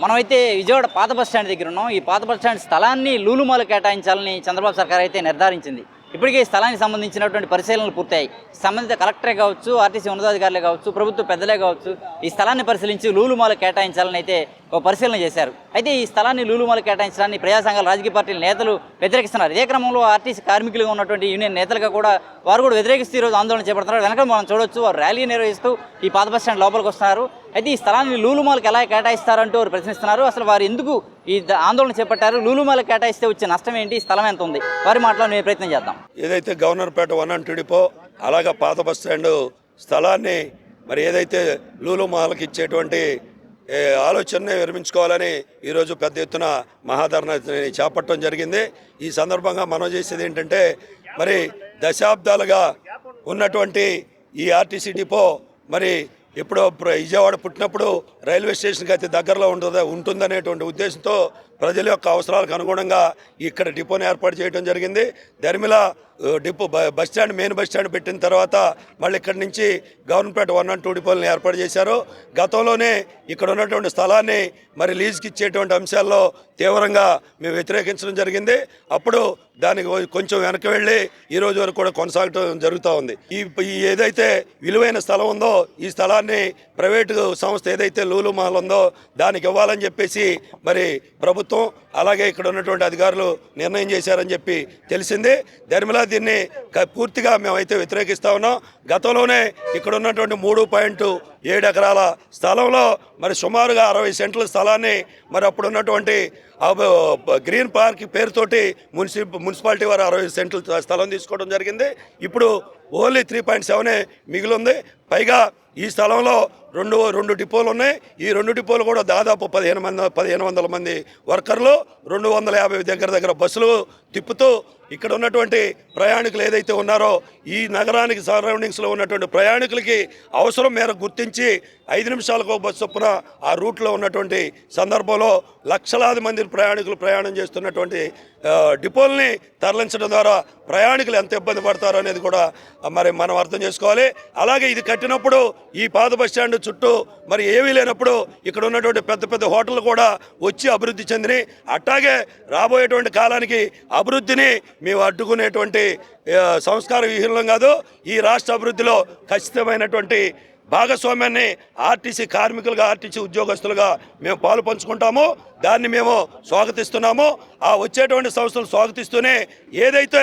మనమైతే విజయవాడ పాత bus stand దగ్గర ఉన్నాం. ఈ పాత బస్ స్టాండ్ స్థలాన్ని లూలు మాల్ కేటాయించాలని చంద్రబాబు సర్కార్ అయితే నిర్ధారించింది. ఇప్పటికే ఈ స్థలానికి సంబంధించినటువంటి పరిశీలనలు పూర్తయ్యాయి. సంబంధిత కలెక్టరే కావచ్చు, ఆర్టీసీ ఉన్నతాధికారులే కావచ్చు, ప్రభుత్వ పెద్దలే కావచ్చు, ఈ స్థలాన్ని పరిశీలించి లూలు మాల్ కేటాయించాలని అయితే ఒక పరిశీలన చేశారు. అయితే ఈ స్థలాన్ని లూలు మాల్ కేటాయించడాన్ని ప్రజా సంఘాల రాజకీయ పార్టీల నేతలు వ్యతిరేకిస్తున్నారు. ఇదే క్రమంలో ఆర్టీసీ కార్మికులుగా ఉన్నటువంటి యూనియన్ నేతలుగా కూడా వారు కూడా వ్యతిరేకిస్తూ ఈరోజు ఆందోళన చేపడుతున్నారు. వెనక మనం చూడొచ్చు, వారు ర్యాలీ నిర్వహిస్తూ ఈ పాత బస్ స్టాండ్ లోపలికి వస్తున్నారు. అయితే ఈ స్థలాన్ని లూలు మాల్కి ఎలా కేటాయిస్తారంటూ వారు ప్రశ్నిస్తున్నారు. అసలు వారు ఎందుకు ఈ ఆందోళన చేపట్టారు, లూలు మాల్ కేటాయిస్తే వచ్చే నష్టం ఏంటి, ఈ స్థలం ఎంత ఉంది, వారి మాట్లాడే ప్రయత్నం చేద్దాం. ఏదైతే గవర్నర్పేట 1 and 2 డిపో అలాగే పాత బస్ స్టాండ్ స్థలాన్ని మరి ఏదైతే లూలు మాల్కి ఇచ్చేటువంటి ఆలోచనని విరమించుకోవాలని ఈరోజు పెద్ద ఎత్తున మహాధర్నాని చేపట్టడం జరిగింది. ఈ సందర్భంగా మనం చేసేది ఏంటంటే, మరి దశాబ్దాలుగా ఉన్నటువంటి ఈ ఆర్టీసీ డిపో మరి ఎప్పుడో విజయవాడ పుట్టినప్పుడు రైల్వే స్టేషన్కి అయితే దగ్గరలో ఉంటుందనేటువంటి ఉద్దేశంతో ప్రజల యొక్క అవసరాలకు అనుగుణంగా ఇక్కడ డిపోని ఏర్పాటు చేయడం జరిగింది. ధర్మిల depot bus stand, main bus stand పెట్టిన తర్వాత మళ్ళీ ఇక్కడి నుంచి గవర్నర్పేట 1 and 2 డిపోలను ఏర్పాటు చేశారు. గతంలోనే ఇక్కడ ఉన్నటువంటి స్థలాన్ని మరి లీజుకి ఇచ్చేటువంటి అంశాల్లో తీవ్రంగా మేము వ్యతిరేకించడం జరిగింది. అప్పుడు దానికి కొంచెం వెనక్కి వెళ్ళి ఈ రోజు వరకు కూడా కొనసాగటం జరుగుతూ ఉంది. ఈ ఏదైతే విలువైన స్థలం ఉందో ఈ స్థలాన్ని ప్రైవేటు సంస్థ ఏదైతే లూలు మాల్ ఉందో దానికి ఇవ్వాలని చెప్పేసి మరి ప్రభుత్వం అలాగే ఇక్కడ ఉన్నటువంటి అధికారులు నిర్ణయం చేశారని చెప్పి తెలిసింది. ధర్మిలా దీన్ని పూర్తిగా మేమైతే వ్యతిరేకిస్తా ఉన్నాం. గతంలోనే ఇక్కడ ఉన్నటువంటి 3.7 ఎకరాల స్థలంలో మరి సుమారుగా 60 సెంట్ల స్థలాన్ని మరి అప్పుడు ఉన్నటువంటి గ్రీన్ పార్క్ పేరుతోటి మున్సిపాలిటీ వారు 60 సెంట్ల స్థలం తీసుకోవడం జరిగింది. ఇప్పుడు ఓన్లీ 3.7 మిగిలి ఉంది. పైగా ఈ స్థలంలో రెండు డిపోలు ఉన్నాయి. ఈ 2 డిపోలు కూడా దాదాపు 1500 మంది వర్కర్లు, 250 దగ్గర బస్సులు తిప్పుతూ ఇక్కడ ఉన్నటువంటి ప్రయాణికులు ఏదైతే ఉన్నారో ఈ నగరానికి సరౌండింగ్స్లో ఉన్నటువంటి ప్రయాణికులకి అవసరం మేరకు గుర్తించి 5 నిమిషాలకు బస్సు చొప్పున ఆ రూట్లో ఉన్నటువంటి సందర్భంలో లక్షలాది మంది ప్రయాణికులు ప్రయాణం చేస్తున్నటువంటి డిపోల్ని తరలించడం ద్వారా ప్రయాణికులు ఎంత ఇబ్బంది పడతారో అనేది కూడా మరి మనం అర్థం చేసుకోవాలి. అలాగే ఇది కట్టినప్పుడు ఈ పాత బస్ స్టాండ్ చుట్టూ మరి ఏమీ లేనప్పుడు ఇక్కడ ఉన్నటువంటి పెద్ద పెద్ద హోటళ్ళు కూడా వచ్చి అభివృద్ధి చెందినాయి. అట్లాగే రాబోయేటువంటి కాలానికి అభివృద్ధిని మేము అడ్డుకునేటువంటి సంస్కార విహీనం కాదు. ఈ రాష్ట్ర అభివృద్ధిలో ఖచ్చితమైనటువంటి భాగస్వామ్యాన్ని ఆర్టీసీ కార్మికులుగా, ఆర్టీసీ ఉద్యోగస్తులుగా మేము పాలు పంచుకుంటాము. దాన్ని మేము స్వాగతిస్తున్నాము. ఆ వచ్చేటువంటి సంస్థలు స్వాగతిస్తూనే ఏదైతే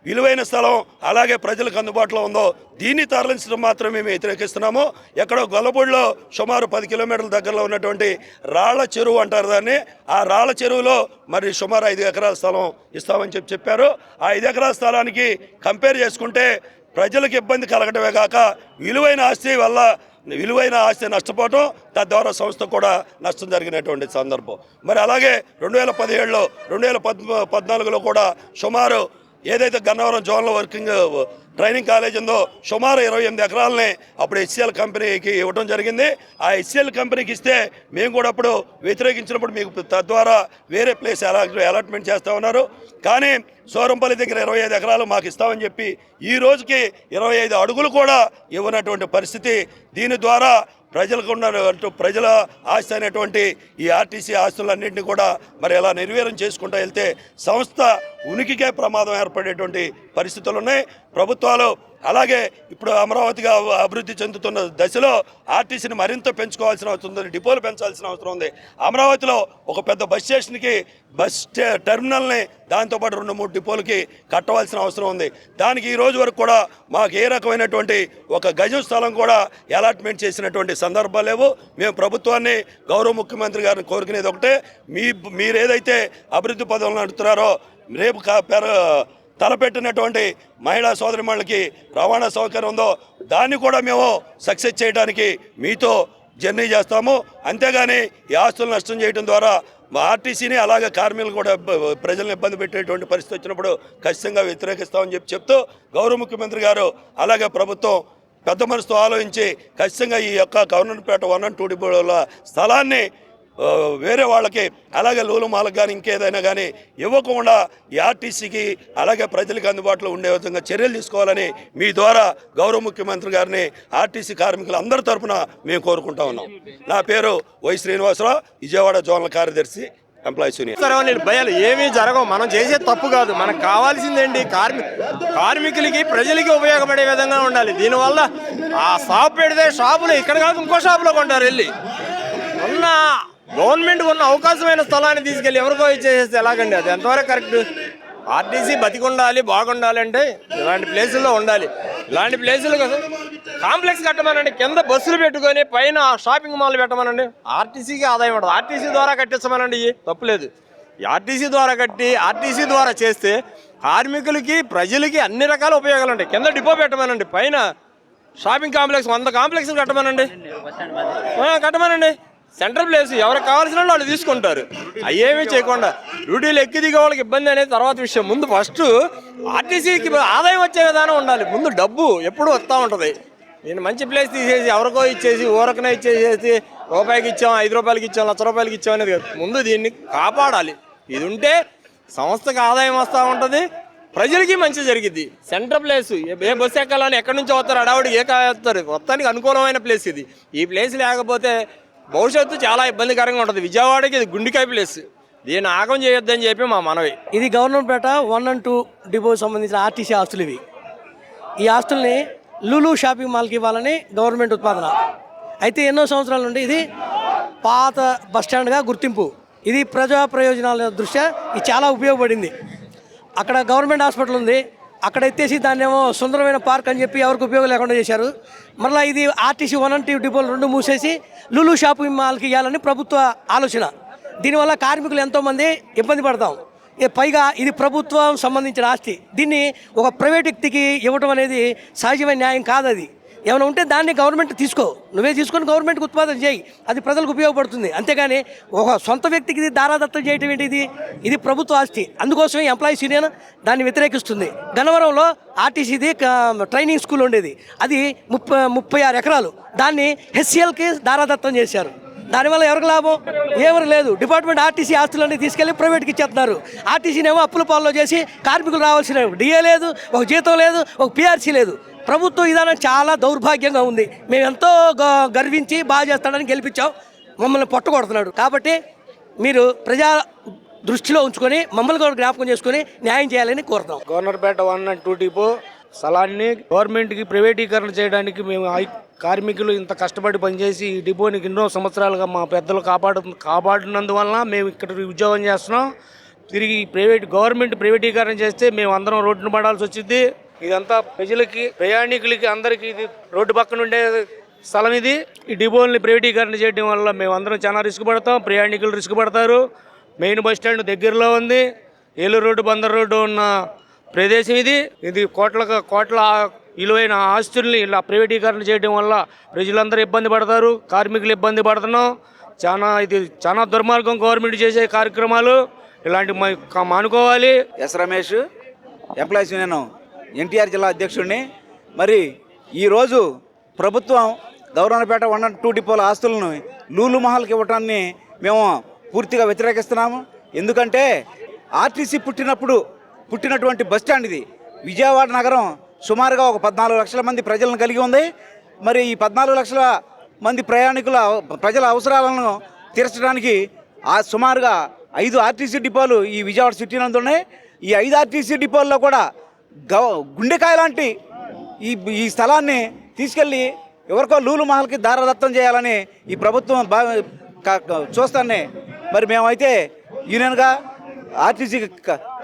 విలువైన స్థలం అలాగే ప్రజలకు అందుబాటులో ఉందో దీన్ని తరలించడం మాత్రం మేము వ్యతిరేకిస్తున్నాము. ఎక్కడో గొల్లపూడిలో సుమారు 10 కిలోమీటర్ల దగ్గరలో ఉన్నటువంటి రాళ్ల చెరువు అంటారు దాన్ని. ఆ రాళ్ల చెరువులో మరి సుమారు 5 ఎకరాల స్థలం ఇస్తామని చెప్పారు. ఆ 5 ఎకరాల స్థలానికి కంపేర్ చేసుకుంటే ప్రజలకు ఇబ్బంది కలగడమే కాక విలువైన ఆస్తి నష్టపోవటం, తద్వారా సంస్థ కూడా నష్టం జరిగినటువంటి సందర్భం. మరి అలాగే 2017లో 2014లో కూడా సుమారు ఏదైతే గన్నవరం జోన్లో ట్రైనింగ్ కాలేజ్ ఉందో సుమారు 28 ఎకరాలని అప్పుడు HCL కంపెనీకి ఇవ్వడం జరిగింది. ఆ HCL కంపెనీకి ఇస్తే మేము కూడా అప్పుడు వ్యతిరేకించినప్పుడు మీకు తద్వారా వేరే ప్లేస్ అలాట్మెంట్ చేస్తూ ఉన్నారు. కానీ సోరంపల్లి దగ్గర 25 ఎకరాలు మాకు ఇస్తామని చెప్పి ఈ రోజుకి 25 అడుగులు కూడా ఇవ్వనటువంటి పరిస్థితి. దీని ద్వారా ప్రజలకు ఉన్న ప్రజల ఆస్తి అయినటువంటి ఈ ఆర్టీసీ ఆస్తులన్నింటినీ కూడా మరి ఎలా నిర్వీర్యం చేసుకుంటూ వెళ్తే సంస్థ ఉనికికే ప్రమాదం ఏర్పడేటువంటి పరిస్థితులు ఉన్నాయి. ప్రభుత్వాలు అలాగే ఇప్పుడు అమరావతిగా అభివృద్ధి చెందుతున్న దశలో ఆర్టీసీని మరింత పెంచుకోవాల్సిన అవసరం ఉంది, డిపోలు పెంచాల్సిన అవసరం ఉంది. అమరావతిలో ఒక పెద్ద బస్ స్టేషన్కి టెర్మినల్ని దాంతోపాటు 2-3 డిపోలకి కట్టవలసిన అవసరం ఉంది. దానికి ఈ రోజు వరకు కూడా మాకు ఏ రకమైనటువంటి ఒక గజం స్థలం కూడా అలాట్మెంట్ చేసినటువంటి సందర్భాలు లేవు. మేము ప్రభుత్వాన్ని, గౌరవ ముఖ్యమంత్రి గారిని కోరుకునేది ఒకటే, మీరేదైతే అభివృద్ధి పదవులను నడుపుతున్నారో రేపు తలపెట్టినటువంటి మహిళా సోదరిమణులకి రవాణా సౌకర్యం ఉందో దాన్ని కూడా మేము సక్సెస్ చేయడానికి మీతో జర్నీ చేస్తాము. అంతేగాని ఈ ఆస్తులు నష్టం చేయడం ద్వారా మా ఆర్టీసీని అలాగే కార్మికులు కూడా ప్రజలను ఇబ్బంది పెట్టేటువంటి పరిస్థితి వచ్చినప్పుడు ఖచ్చితంగా వ్యతిరేకిస్తామని చెప్తూ గౌరవ ముఖ్యమంత్రి గారు అలాగే ప్రభుత్వం పెద్ద మనసుతో ఆలోచించి ఖచ్చితంగా ఈ యొక్క గవర్నర్పేట 1 and 2 డిపోల స్థలాన్ని వేరే వాళ్ళకి అలాగే లూలుమాలకు కానీ ఇంకేదైనా కానీ ఇవ్వకుండా ఈ ఆర్టీసీకి అలాగే ప్రజలకు అందుబాటులో ఉండే విధంగా చర్యలు తీసుకోవాలని మీ ద్వారా గౌరవ ముఖ్యమంత్రి గారిని ఆర్టీసీ కార్మికులు అందరి తరఫున మేము కోరుకుంటా ఉన్నాం. నా పేరు వై శ్రీనివాసరావు, విజయవాడ జోనల్ కార్యదర్శి, ఎంప్లాయీస్ యూనియన్. భయాలు ఏమీ జరగవు. మనం చేసే తప్పు కాదు. మనకు కావాల్సిందేంటి, కార్మికులకి ప్రజలకి ఉపయోగపడే విధంగా ఉండాలి. దీనివల్ల ఆ షాప్ పెడితే షాపులో ఇక్కడ కాదు ఇంకో షాపులో కొంటారు వెళ్ళి. ఉన్న గవర్నమెంట్ ఉన్న అవకాశమైన స్థలాన్ని తీసుకెళ్ళి ఎవరికో ఇచ్చేసేస్తే ఎలాగండి? అది ఎంతవరకు కరెక్ట్? ఆర్టీసీ బతికుండాలి, బాగుండాలి అంటే ఇలాంటి ప్లేసుల్లో ఉండాలి. ఇలాంటి ప్లేసులు కాంప్లెక్స్ కట్టమనండి, కింద బస్సులు పెట్టుకొని పైన షాపింగ్ మాల్ పెట్టమనండి. ఆర్టీసీకి ఆదాయం ఉంటుంది. ఆర్టీసీ ద్వారా కట్టించమనండి, తప్పులేదు. ఈ ఆర్టీసీ ద్వారా కట్టి ఆర్టీసీ ద్వారా చేస్తే కార్మికులకి ప్రజలకి అన్ని రకాల ఉపయోగాలు ఉంటాయి. కింద డిపో పెట్టమనండి, పైన షాపింగ్ కాంప్లెక్స్ 100 కాంప్లెక్స్లు కట్టమనండి. సెంట్రల్ ప్లేస్ ఎవరికి కావాల్సిన వాళ్ళు తీసుకుంటారు. అయ్యేమీ చేయకుండా డ్యూటీలు ఎక్కి దిగే వాళ్ళకి ఇబ్బంది అనేది తర్వాత విషయం. ముందు ఫస్ట్ ఆర్టీసీకి ఆదాయం వచ్చే విధానం ఉండాలి. ముందు డబ్బు ఎప్పుడు వస్తూ ఉంటుంది. నేను మంచి ప్లేస్ తీసేసి ఎవరికో ఇచ్చేసి ఊరకనే ఇచ్చేసేసి రూపాయికి ఇచ్చాం, 5 రూపాయలకి ఇచ్చాం, 1,00,000 రూపాయలకి ఇచ్చాం అనేది కాదు. ముందు దీన్ని కాపాడాలి. ఇది ఉంటే సంస్థకు ఆదాయం వస్తూ ఉంటుంది, ప్రజలకి మంచి జరిగింది. సెంట్రల్ ప్లేస్ ఏ బస్సు ఎక్కాలని ఎక్కడి నుంచి వస్తారు, అడావుడికి వస్తారు. మొత్తానికి అనుకూలమైన ప్లేస్ ఇది. ఈ ప్లేస్ లేకపోతే భవిష్యత్తు చాలా ఇబ్బందికరంగా ఉంటుంది. విజయవాడకి ఇది గుండెకాయ ప్లేస్. దీన్ని ఆగం చేయొద్దని చెప్పి మా మనవి. ఇది గవర్నమెంట్ 1 and 2 డిపో సంబంధించిన ఆర్టీసీ ఆస్తులు ఇవి. ఈ ఆస్తుల్ని లులు షాపింగ్ మాల్కి ఇవ్వాలని గవర్నమెంట్ ఉత్పాదన. అయితే ఎన్నో సంవత్సరాల నుండి ఇది పాత బస్టాండ్గా గుర్తింపు. ఇది ప్రజా ప్రయోజనాల దృష్ట్యా ఇది చాలా ఉపయోగపడింది. అక్కడ గవర్నమెంట్ హాస్పిటల్ ఉంది, అక్కడ ఎత్తేసి దాన్ని ఏమో సుందరమైన పార్క్ అని చెప్పి ఎవరికి ఉపయోగం లేకుండా చేశారు. మరలా ఇది ఆర్టీసీ 1 and 2 డిపోలు 2 మూసేసి లులు షాపింగ్ మాల్కి ఇవ్వాలని ప్రభుత్వ ఆలోచన. దీనివల్ల కార్మికులు ఎంతోమంది ఇబ్బంది పడతాం. పైగా ఇది ప్రభుత్వం సంబంధించిన ఆస్తి. దీన్ని ఒక ప్రైవేట్ వ్యక్తికి ఇవ్వడం అనేది సహజమైన న్యాయం కాదు. అది ఏమైనా ఉంటే దాన్ని గవర్నమెంట్ తీసుకో, నువ్వే తీసుకొని గవర్నమెంట్కి ఉత్పాదన చేయి, అది ప్రజలకు ఉపయోగపడుతుంది. అంతేగాని ఒక సొంత వ్యక్తికి ఇది దారాదత్తం చేయటం ఏంటిది? ఇది ప్రభుత్వ ఆస్తి. అందుకోసమే ఎంప్లాయీస్ యూనియన్ దాన్ని వ్యతిరేకిస్తుంది. గన్నవరంలో ఆర్టీసీది ట్రైనింగ్ స్కూల్ ఉండేది, అది 36 ఎకరాలు. దాన్ని హెచ్సిఎల్కి దారాదత్తం చేశారు. దానివల్ల ఎవరికి లాభం? ఎవరు లేదు. డిపార్ట్మెంట్ ఆర్టీసీ ఆస్తులన్నీ తీసుకెళ్ళి ప్రైవేట్కి ఇచ్చేస్తున్నారు. ఆర్టీసీనేమో అప్పుల పాలలో చేసి కార్మికులు రావాల్సిన డిఏ లేదు, ఒక జీతం లేదు, ఒక పిఆర్సీ లేదు. ప్రభుత్వ విధానం చాలా దౌర్భాగ్యంగా ఉంది. మేము ఎంతో గర్వించి బాగా చేస్తాడని గెలిపించాం, మమ్మల్ని పొట్టగొడుతున్నాడు. కాబట్టి మీరు ప్రజా దృష్టిలో ఉంచుకొని మమ్మల్ని కూడా జ్ఞాపకం చేసుకొని న్యాయం చేయాలని కోరుతాం. గవర్నర్పేట 1 and 2 డిపో స్థలాన్ని గవర్నమెంట్కి ప్రైవేటీకరణ చేయడానికి మేము కార్మికులు ఇంత కష్టపడి పనిచేసి ఈ డిపోనికి ఎన్నో సంవత్సరాలుగా మా పెద్దలు కాపాడినందువలన మేము ఇక్కడ ఉద్యోగం చేస్తున్నాం. తిరిగి గవర్నమెంట్ ప్రైవేటీకరణ చేస్తే మేము అందరం రోడ్డును పడాల్సి వచ్చింది. ఇదంతా ప్రజలకి, ప్రయాణికులకి, అందరికీ ఇది రోడ్డు పక్కన ఉండే స్థలం. ఇది ఈ డిపోల్ని ప్రైవేటీకరణ చేయడం వల్ల మేము అందరం చాలా రిస్క్ పడతాం, ప్రయాణికులు రిస్క్ పడతారు. మెయిన్ బస్ స్టాండ్ దగ్గరలో ఉంది, ఏలూరు రోడ్డు, బందర్ రోడ్డు ఉన్న ప్రదేశం ఇది. ఇది కోట్ల విలువైన ఆస్తుల్ని ఇలా ప్రైవేటీకరణ చేయడం వల్ల ప్రజలందరూ ఇబ్బంది పడతారు, కార్మికులు ఇబ్బంది పడుతున్నాం. ఇది చాలా దుర్మార్గం గవర్నమెంట్ చేసే కార్యక్రమాలు. ఇలాంటి మానుకోవాలి. S Ramesh, employees union NTR జిల్లా అధ్యక్షుడిని. మరి ఈరోజు ప్రభుత్వం గవర్నర్పేట 1 and 2 డిపోల ఆస్తులను లూలు మహల్కి ఇవ్వటాన్ని మేము పూర్తిగా వ్యతిరేకిస్తున్నాము. ఎందుకంటే ఆర్టీసీ పుట్టినటువంటి బస్టాండ్ ఇది. విజయవాడ నగరం సుమారుగా ఒక 14 లక్షల మంది ప్రజలను కలిగి ఉంది. మరి ఈ 14 లక్షల మంది ప్రజల అవసరాలను తీర్చడానికి సుమారుగా 5 ఆర్టీసీ డిపోలు ఈ విజయవాడ సిటీ నందు ఉన్నాయి. ఈ 5 ఆర్టీసీ డిపోల్లో కూడా గుండెకాయ లాంటి ఈ స్థలాన్ని తీసుకెళ్ళి ఎవరికో లూలు మహల్కి దారదత్తం చేయాలని ఈ ప్రభుత్వం చూస్తానే. మరి మేమైతే యూనియన్గా, ఆర్టీసీ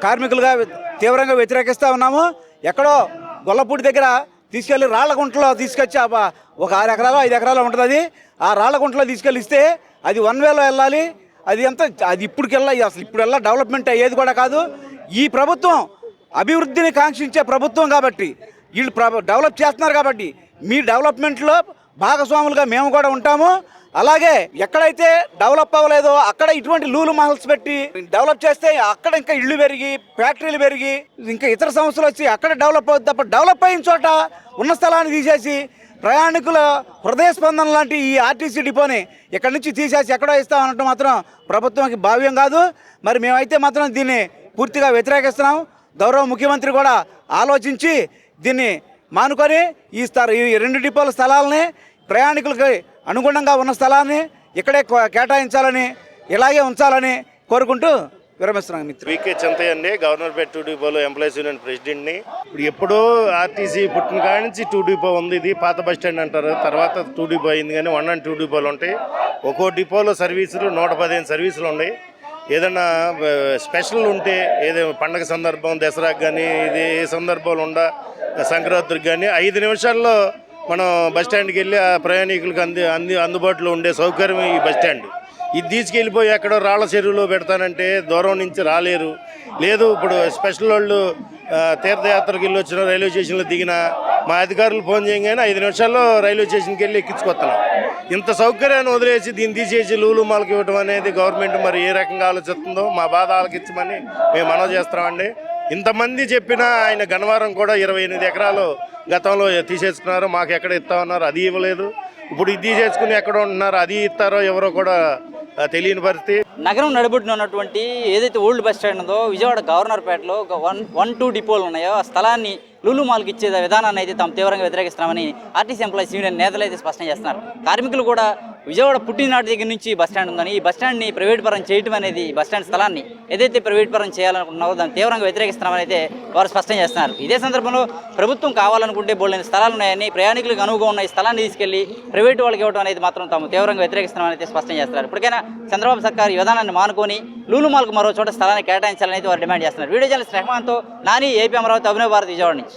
కార్మికులుగా తీవ్రంగా వ్యతిరేకిస్తూ ఉన్నాము. ఎక్కడో గొల్లపూడి దగ్గర తీసుకెళ్ళి రాళ్లగుంటలో తీసుకొచ్చి ఒక 6 ఎకరాలు 5 ఎకరాలు ఉంటుంది. అది ఆ రాళ్లగుంటలో తీసుకెళ్ళి ఇస్తే అది 1 వేలో వెళ్ళాలి. అది ఇప్పుడు డెవలప్మెంట్ అయ్యేది కూడా కాదు. ఈ ప్రభుత్వం అభివృద్ధిని కాంక్షించే ప్రభుత్వం కాబట్టి, వీళ్ళు డెవలప్ చేస్తున్నారు కాబట్టి మీ డెవలప్మెంట్లో భాగస్వాములుగా మేము కూడా ఉంటాము. అలాగే ఎక్కడైతే డెవలప్ అవ్వలేదో అక్కడ ఇటువంటి లూలు మహల్స్ పెట్టి డెవలప్ చేస్తే అక్కడ ఇంకా ఇళ్ళు పెరిగి, ఫ్యాక్టరీలు పెరిగి, ఇంకా ఇతర సంస్థలు వచ్చి అక్కడ డెవలప్ అవుతుంది తప్ప డెవలప్ అయిన చోట ఉన్న స్థలాన్ని తీసేసి ప్రయాణికుల హృదయ స్పందన లాంటి ఈ ఆర్టీసీ డిపోని ఇక్కడి నుంచి తీసేసి ఎక్కడో ఇస్తామన్నట్టు మాత్రం ప్రభుత్వానికి భావ్యం కాదు. మరి మేమైతే మాత్రం దీన్ని పూర్తిగా వ్యతిరేకిస్తున్నాం. గౌరవ ముఖ్యమంత్రి కూడా ఆలోచించి దీన్ని మానుకొని ఈ 2 డిపోల స్థలాలని ప్రయాణికులకి అనుగుణంగా ఉన్న స్థలాన్ని ఇక్కడే కేటాయించాలని, ఇలాగే ఉంచాలని కోరుకుంటూ విరమిస్తున్నాను. వికే చంతయ్య అండి, గవర్నర్పేట 2 డిపోలో ఎంప్లాయీస్ యూనియన్ ప్రెసిడెంట్ని. ఇప్పుడు ఎప్పుడో ఆర్టీసీ పుట్టిన కాడి నుంచి 2 డిపో ఉంది. ఇది పాత బస్ స్టాండ్ అంటారు, తర్వాత 2 డిపో అయింది. కానీ 1 and 2 డిపోలు ఉంటాయి. ఒక్కో డిపోలో సర్వీసులు 115 సర్వీసులు ఉన్నాయి. ఏదన్నా స్పెషల్ ఉంటే, ఏదైనా పండగ సందర్భం, దసరాకు కానీ, ఇది ఏ సందర్భాలు ఉండా, సంక్రాంతికి కానీ 5 నిమిషాల్లో మనం బస్ స్టాండ్కి వెళ్ళి ఆ ప్రయాణికులకు అందుబాటులో ఉండే సౌకర్యం ఈ బస్ స్టాండ్. ఇది తీసుకెళ్ళిపోయి ఎక్కడో రాళ్ల చెరువులో పెడతానంటే దూరం నుంచి రాలేరు. లేదు, ఇప్పుడు స్పెషల్ వాళ్ళు తీర్థయాత్రకు వెళ్ళి వచ్చిన రైల్వే స్టేషన్లో దిగిన మా అధికారులు ఫోన్ చేయగానే 5 నిమిషాల్లో రైల్వే స్టేషన్కి వెళ్ళి ఎక్కించుకొస్తున్నాం. ఇంత సౌకర్యాన్ని వదిలేసి దీన్ని తీసేసి లూలు మాల్కి ఇవ్వడం అనేది గవర్నమెంట్ మరి ఏ రకంగా ఆలోచిస్తుందో మా బాధ ఆలకించమని మేము మనవి చేస్తామండి. ఇంతమంది చెప్పినా ఆయన గన్నవరం కూడా 28 ఎకరాలు గతంలో తీసేసుకున్నారు. మాకు ఎక్కడ ఇస్తామన్నారు, అది ఇవ్వలేదు. ఇప్పుడు ఇది తీసేసుకుని ఎక్కడ ఉంటున్నారు, అది ఇస్తారో ఎవరో కూడా తెలియని పరిస్థితి. నగరం నడిబొడ్డున ఉన్నటువంటి ఏదైతే ఓల్డ్ బస్ స్టాండ్ ఉందో విజయవాడ గవర్నర్పేటలో 1-2 డిపోలు ఉన్నాయో ఆ స్థలాన్ని లూలు మాల్కి ఇచ్చే విధానాన్ని అయితే తాము తీవ్రంగా వ్యతిరేకిస్తున్నామని ఆర్టీసీ ఎంప్లాయీస్ యూనియన్ నేతలు అయితే స్పష్టం చేస్తున్నారు. కార్మికులు కూడా విజయవాడ పుట్టిననాటి దగ్గర నుంచి బస్ స్టాండ్ ఉందని, ఈ బస్ స్టాండ్ని ప్రైవేట్ పరం చేయడం అనేది, బస్ స్టాండ్ స్థలాన్ని ఏదైతే ప్రైవేట్ పరం చేయాలనుకున్నారో దాన్ని తీవ్రంగా వ్యతిరేకిస్తున్నామని అయితే వారు స్పష్టం చేస్తున్నారు. ఇదే సందర్భంలో ప్రభుత్వం కావాలనుకుంటే బోల్డెని స్థలాలు ఉన్నాయని, ప్రయాణికులకు అనువుగా ఉన్న ఈ స్థలాన్ని తీసుకెళ్లి ప్రైవేట్ వాళ్ళకి ఇవ్వడం అనేది మాత్రం తాము తీవ్రంగా వ్యతిరేకిస్తున్నామని అయితే స్పష్టం చేస్తున్నారు. ఇప్పటికైనా చంద్రబాబు సర్కార్ ఈ విధానాన్ని మానుకొని లూలు మాల్కు మరో చోట స్థలాన్ని కేటాయించాలని అయితే వారు డిమాండ్ చేస్తున్నారు. వీడియో జర్నలిస్ట్ రెహమాన్తో నాని, ఏపీ అమరావతి, అభినవ్ భారత్, విజయవాడ నుంచి.